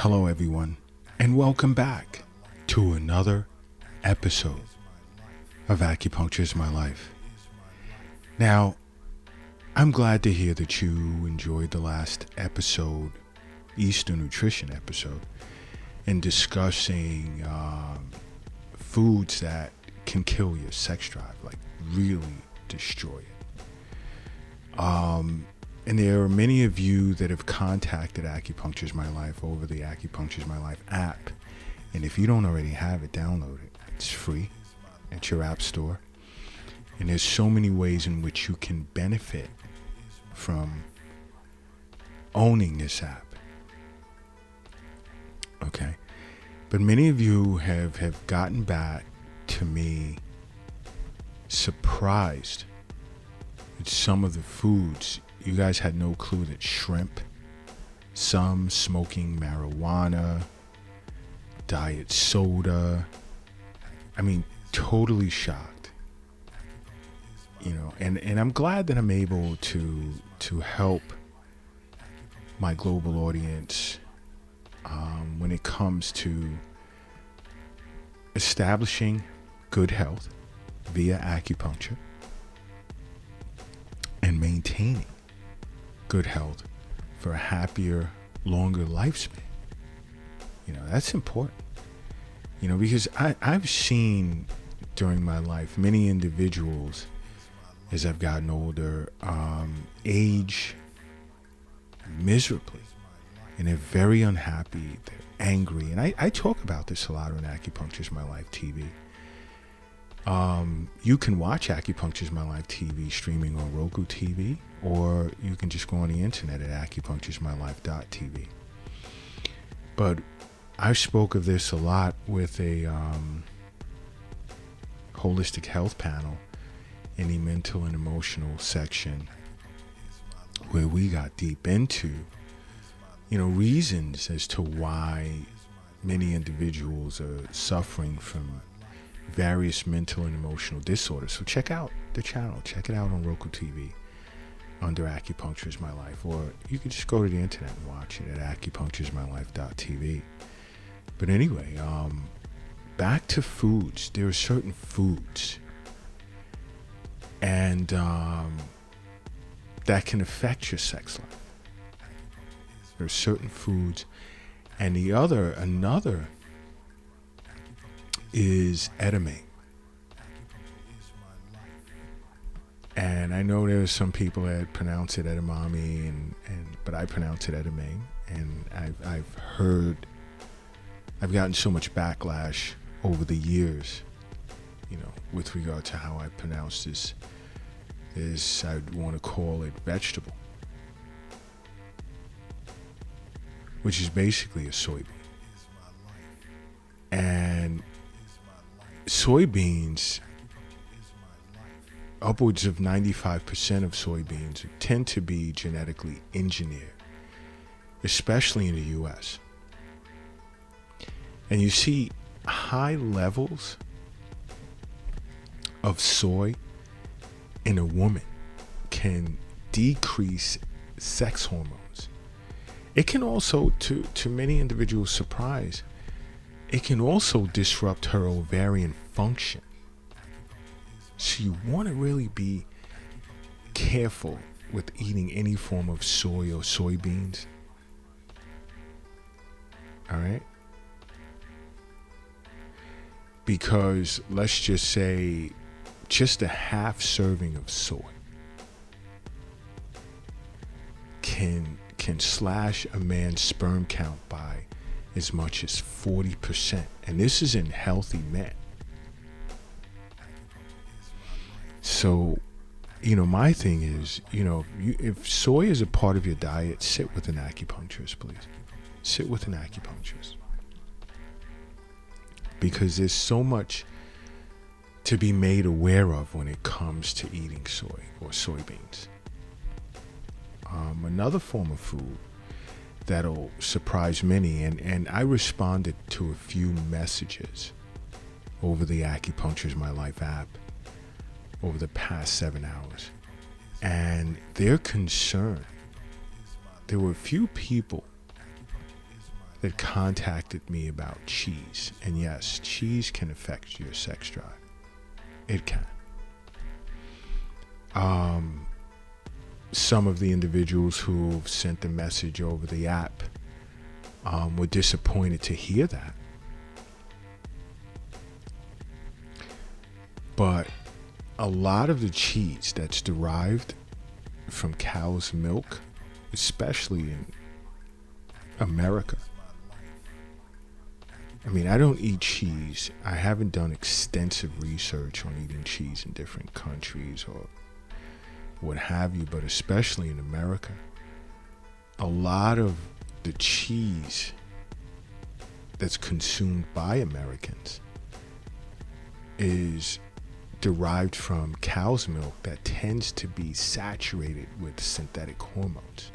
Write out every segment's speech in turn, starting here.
Hello, everyone, and welcome back to another episode of Acupuncture is My Life. Now, I'm glad to hear that you enjoyed the last episode, Eastern Nutrition episode, in discussing foods that can kill your sex drive, like really destroy it. And there are many of you that have contacted Acupuncture is My Life over the Acupuncture is My Life app. And if you don't already have it, download it. It's free at your app store. And there's so many ways in which you can benefit from owning this app. Okay. But many of you have gotten back to me surprised at some of the foods. You guys had no clue that shrimp, some smoking marijuana, diet soda. I mean, totally shocked. You know, and I'm glad that I'm able to help my global audience when it comes to establishing good health via acupuncture and maintaining good health for a happier, longer lifespan. You know, that's important. You know, because I've seen during my life many individuals as I've gotten older age miserably, and they're very unhappy, they're angry. And I talk about this a lot on Acupuncture is My Life TV. You can watch Acupuncture is My Life TV streaming on Roku TV, or you can just go on the internet at acupunctureismylife.tv. But I spoke of this a lot with a holistic health panel in the mental and emotional section, where we got deep into, you know, reasons as to why many individuals are suffering from various mental and emotional disorders. So check out the channel. Check it out on Roku TV under Acupuncture is My Life, or you can just go to the internet and watch it at acupunctureismylife.tv. But anyway, back to foods. There are certain foods and that can affect your sex life. There are certain foods, and another is edamame. And I know there's some people that pronounce it edamame, but I pronounce it edamame. And I've gotten so much backlash over the years, you know, with regard to how I pronounce this I'd want to call it vegetable, which is basically a soybean. And soybeans, upwards of 95% of soybeans tend to be genetically engineered, especially in the U.S. And you see high levels of soy in a woman can decrease sex hormones. It can also, to many individuals' surprise, it can also disrupt her ovarian function. So you want to really be careful with eating any form of soy or soybeans. All right? Because let's just say just a half serving of soy can slash a man's sperm count by as much as 40%. And this is in healthy men. So, you know, my thing is, you know, if soy is a part of your diet, sit with an acupuncturist, please. Sit with an acupuncturist. Because there's so much to be made aware of when it comes to eating soy or soybeans. Another form of food that'll surprise many, and I responded to a few messages over the Acupuncture is My Life app over the past 7 hours. And their concern, there were a few people that contacted me about cheese. And yes, cheese can affect your sex drive. It can. Some of the individuals who've sent the message over the app were disappointed to hear that. But a lot of the cheese that's derived from cow's milk, especially in America. I mean, I don't eat cheese. I haven't done extensive research on eating cheese in different countries or what have you, but especially in America, a lot of the cheese that's consumed by Americans is derived from cow's milk that tends to be saturated with synthetic hormones,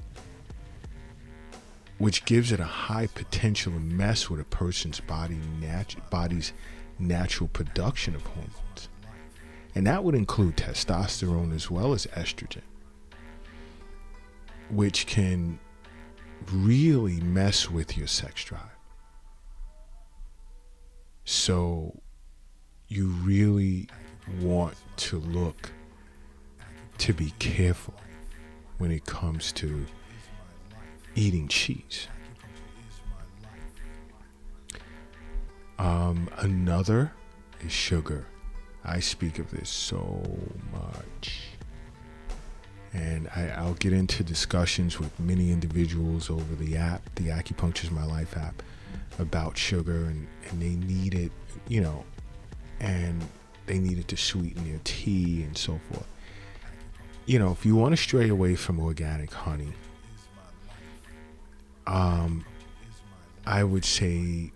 which gives it a high potential to mess with a person's body's natural production of hormones. And that would include testosterone as well as estrogen, which can really mess with your sex drive. So you really want to look to be careful when it comes to eating cheese. Another is sugar. I speak of this so much. And I'll get into discussions with many individuals over the app, the Acupuncture is My Life app, about sugar, and they need it, and they need it to sweeten their tea and so forth. If you want to stray away from organic honey, I would say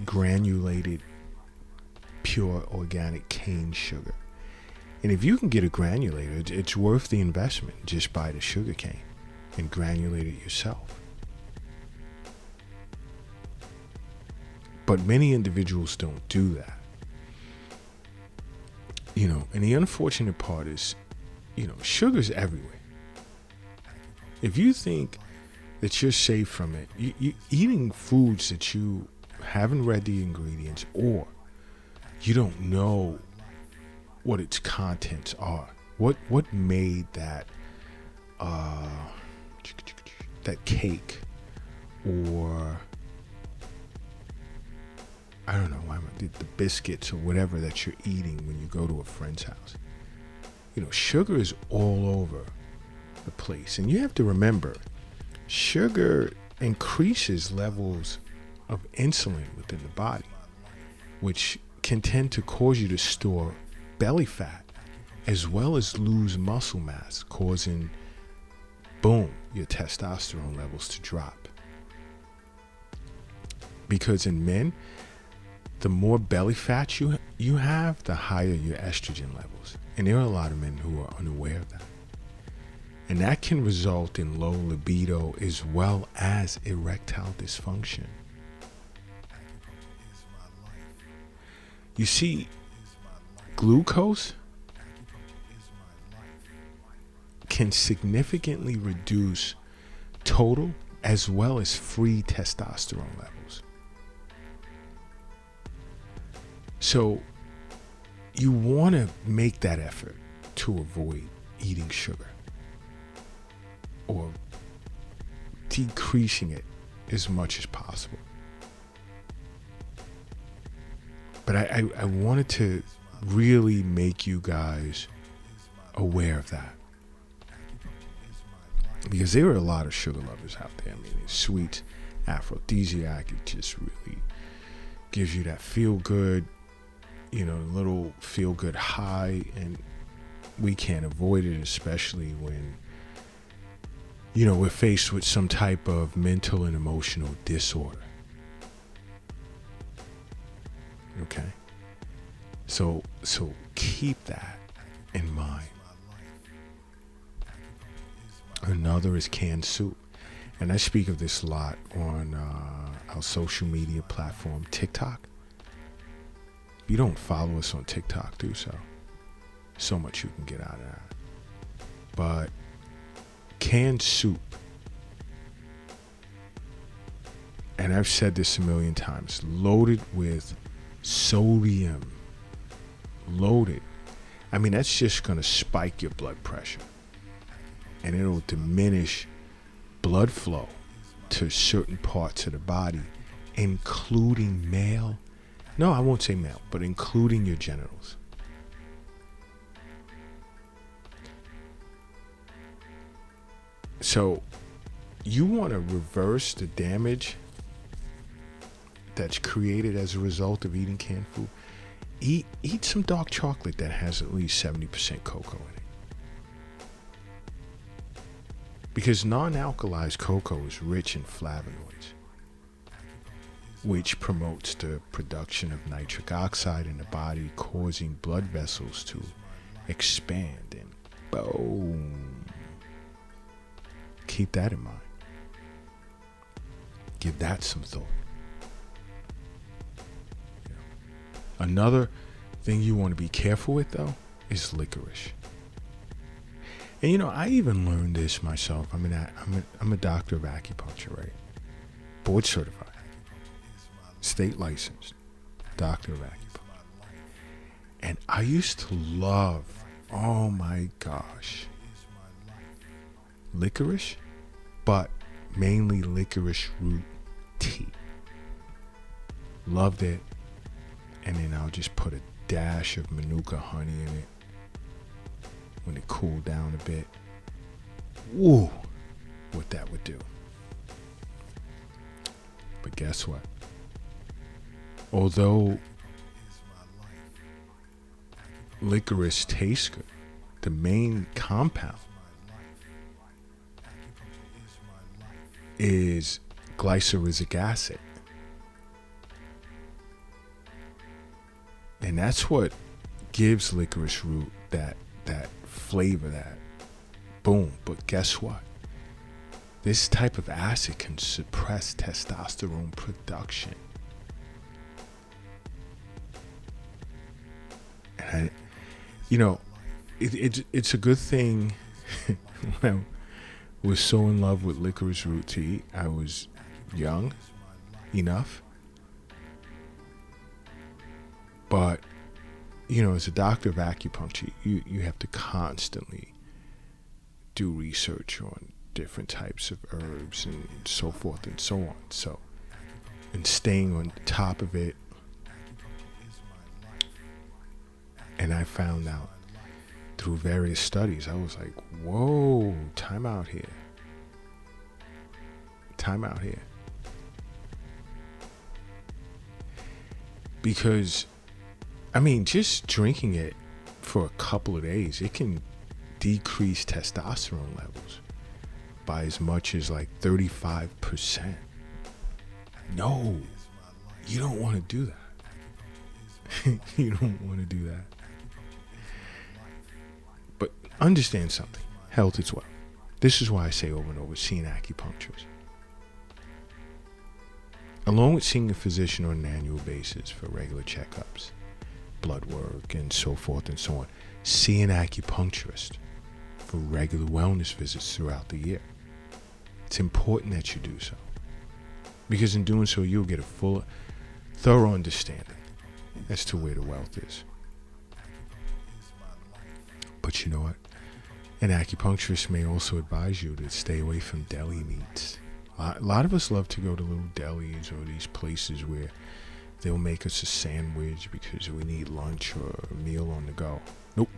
granulated pure organic cane sugar. And if you can get a granulator, it's worth the investment. Just buy the sugar cane and granulate it yourself. But many individuals don't do that. And the unfortunate part is, sugar's everywhere. If you think that you're safe from it, you eating foods that you haven't read the ingredients, or you don't know what its contents are. What made that cake, or I don't know, the biscuits or whatever that you're eating when you go to a friend's house. Sugar is all over the place. And you have to remember, sugar increases levels of insulin within the body, which can tend to cause you to store belly fat as well as lose muscle mass, causing, boom, your testosterone levels to drop. Because in men, the more belly fat you have, the higher your estrogen levels. And there are a lot of men who are unaware of that. And that can result in low libido as well as erectile dysfunction. You see, glucose can significantly reduce total as well as free testosterone levels. So you want to make that effort to avoid eating sugar or decreasing it as much as possible. But I wanted to really make you guys aware of that, because there are a lot of sugar lovers out there. I mean, it's sweet, aphrodisiac. It just really gives you that feel good, little feel good high, and we can't avoid it, especially when we're faced with some type of mental and emotional disorder. Okay, so keep that in mind. Another is canned soup, and I speak of this a lot on our social media platform, TikTok. If you don't follow us on TikTok, do so. So much you can get out of that. But canned soup and I've said this a million times, loaded with sodium. Loaded. I mean, that's just going to spike your blood pressure. And it'll diminish blood flow to certain parts of the body, including male. No, I won't say male, but including your genitals. So you want to reverse the damage that's created as a result of eating canned food. Eat some dark chocolate that has at least 70% cocoa in it. Because non-alkalized cocoa is rich in flavonoids, which promotes the production of nitric oxide in the body, causing blood vessels to expand, and boom. Keep that in mind. Give that some thought. Another thing you want to be careful with, though, is licorice. And I even learned this myself. I'm a doctor of acupuncture, right? Board certified, state licensed, doctor of acupuncture. And I used to love, oh my gosh, licorice, but mainly licorice root tea. Loved it. And then I'll just put a dash of Manuka honey in it when it cooled down a bit. Woo, what that would do. But guess what? Although licorice tastes good, the main compound is glyceric acid. And that's what gives licorice root that flavor, that boom. But guess what? This type of acid can suppress testosterone production. And it's a good thing. When I was so in love with licorice root tea, I was young enough. But, as a doctor of acupuncture, you have to constantly do research on different types of herbs and so forth and so on. So, and staying on top of it. And I found out through various studies, I was like, whoa, time out here. Because just drinking it for a couple of days, it can decrease testosterone levels by as much as like 35%. No, you don't want to do that. You don't want to do that. But understand something. Health is wealth. This is why I say over and over, see an acupuncturist. Along with seeing a physician on an annual basis for regular checkups, blood work, and so forth and so on, see an acupuncturist for regular wellness visits throughout the year. It's important that you do so, because in doing so, you'll get a full, thorough understanding as to where the wealth is. But you know what? An acupuncturist may also advise you to stay away from deli meats. A lot of us love to go to little delis or these places where they'll make us a sandwich because we need lunch or a meal on the go. Nope.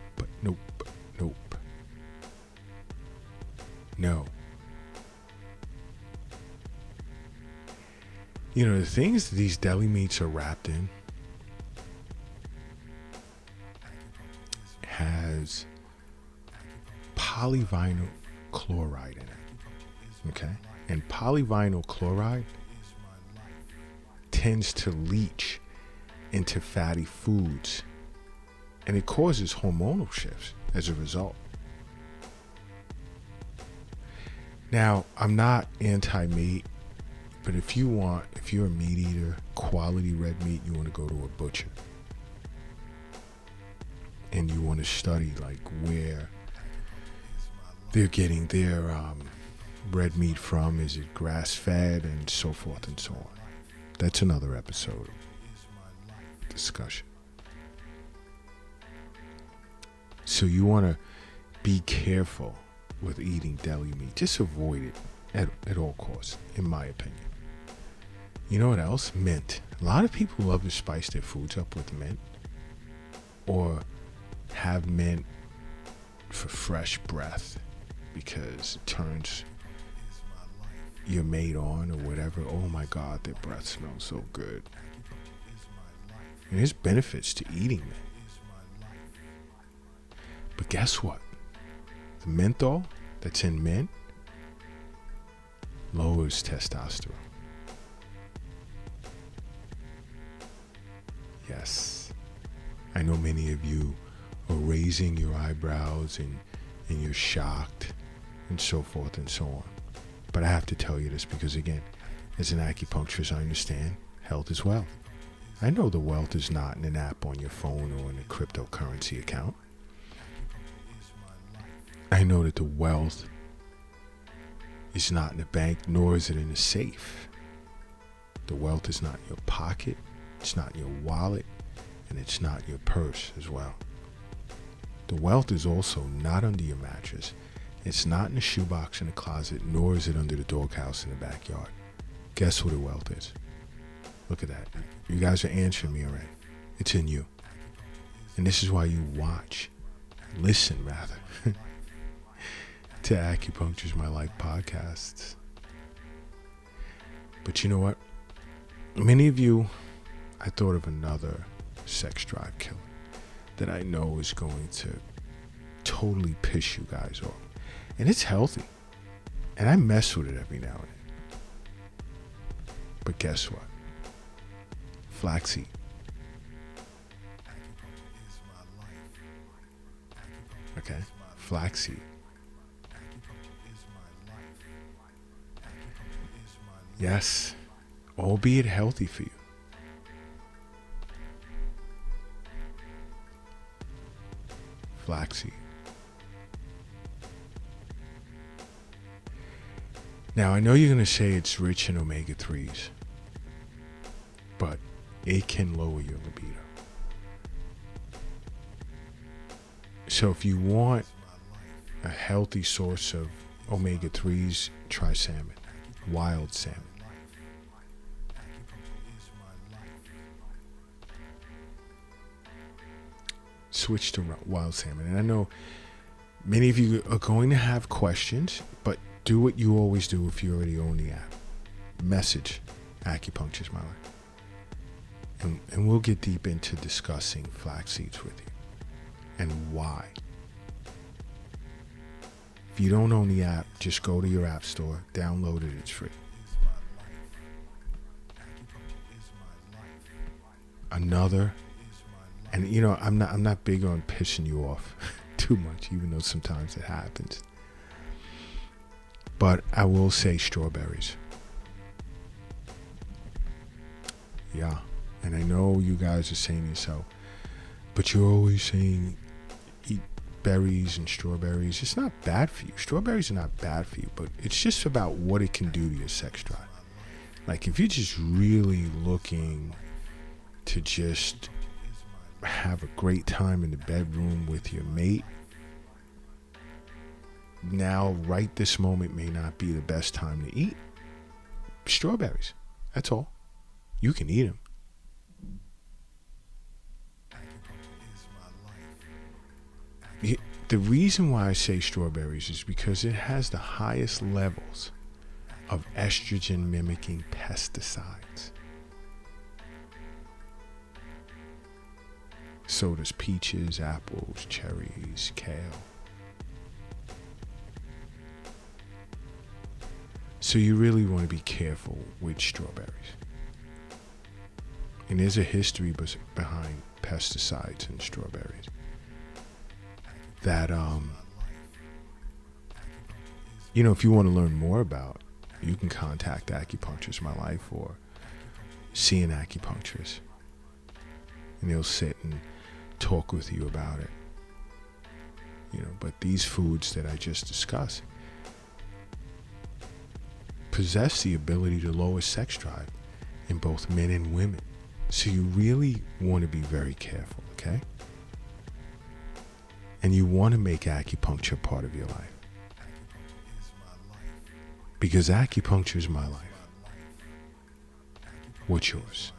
No. The things that these deli meats are wrapped in has polyvinyl chloride in it. Okay? And polyvinyl chloride tends to leach into fatty foods, and it causes hormonal shifts as a result. Now, I'm not anti-meat, but if you're a meat eater, quality red meat, you want to go to a butcher. And you want to study like where they're getting their red meat from? Is it grass-fed? And so forth and so on. That's another episode discussion. So you want to be careful with eating deli meat. Just avoid it at all costs, in my opinion. You know what else? Mint. A lot of people love to spice their foods up with mint, or have mint for fresh breath, because it turns your mate on or whatever. Oh my God, their breath smells so good. And there's benefits to eating mint. But guess what? The menthol that's in mint lowers testosterone. Yes. I know many of you are raising your eyebrows and you're shocked and so forth and so on. But I have to tell you this because, again, as an acupuncturist, I understand health is wealth. I know the wealth is not in an app on your phone or in a cryptocurrency account. I know that the wealth is not in a bank, nor is it in a safe. The wealth is not in your pocket, it's not in your wallet, and it's not in your purse as well. The wealth is also not under your mattress. It's not in the shoebox in the closet, nor is it under the doghouse in the backyard. Guess who the wealth is? Look at that. You guys are answering me already. It's in you. And this is why you listen rather, to Acupuncture's My Life podcasts. But you know what? Many of you, I thought of another sex drive killer that I know is going to totally piss you guys off. And it's healthy. And I mess with it every now and then. But guess what? Flaxseed. Okay? Flaxseed. Yes, albeit healthy for you. Flaxseed. Now, I know you're going to say it's rich in omega-3s, but it can lower your libido. So if you want a healthy source of omega-3s, try salmon, wild salmon. Switch to wild salmon. And I know many of you are going to have questions, but do what you always do if you already own the app. Message Acupuncture's My Life. And we'll get deep into discussing flax seeds with you and why. If you don't own the app, just go to your app store, download it, it's free. Another, and you know, I'm not big on pissing you off too much, even though sometimes it happens. But I will say strawberries. Yeah. And I know you guys are saying to yourself, but you're always saying eat berries and strawberries. It's not bad for you. Strawberries are not bad for you, but it's just about what it can do to your sex drive. Like if you're just really looking to just have a great time in the bedroom with your mate, now right this moment may not be the best time to eat strawberries. That's all. You can eat them. The reason why I say strawberries is because it has the highest levels of estrogen mimicking pesticides. So does peaches, apples, cherries, kale. So you really want to be careful with strawberries. And there's a history behind pesticides in strawberries that, you know, if you want to learn more about, you can contact Acupuncture's My Life or see an acupuncturist. And they'll sit and talk with you about it. You know, but these foods that I just discussed, possess the ability to lower sex drive in both men and women. So you really want to be very careful, okay? And you want to make acupuncture part of your life. Because acupuncture is my life. What's yours?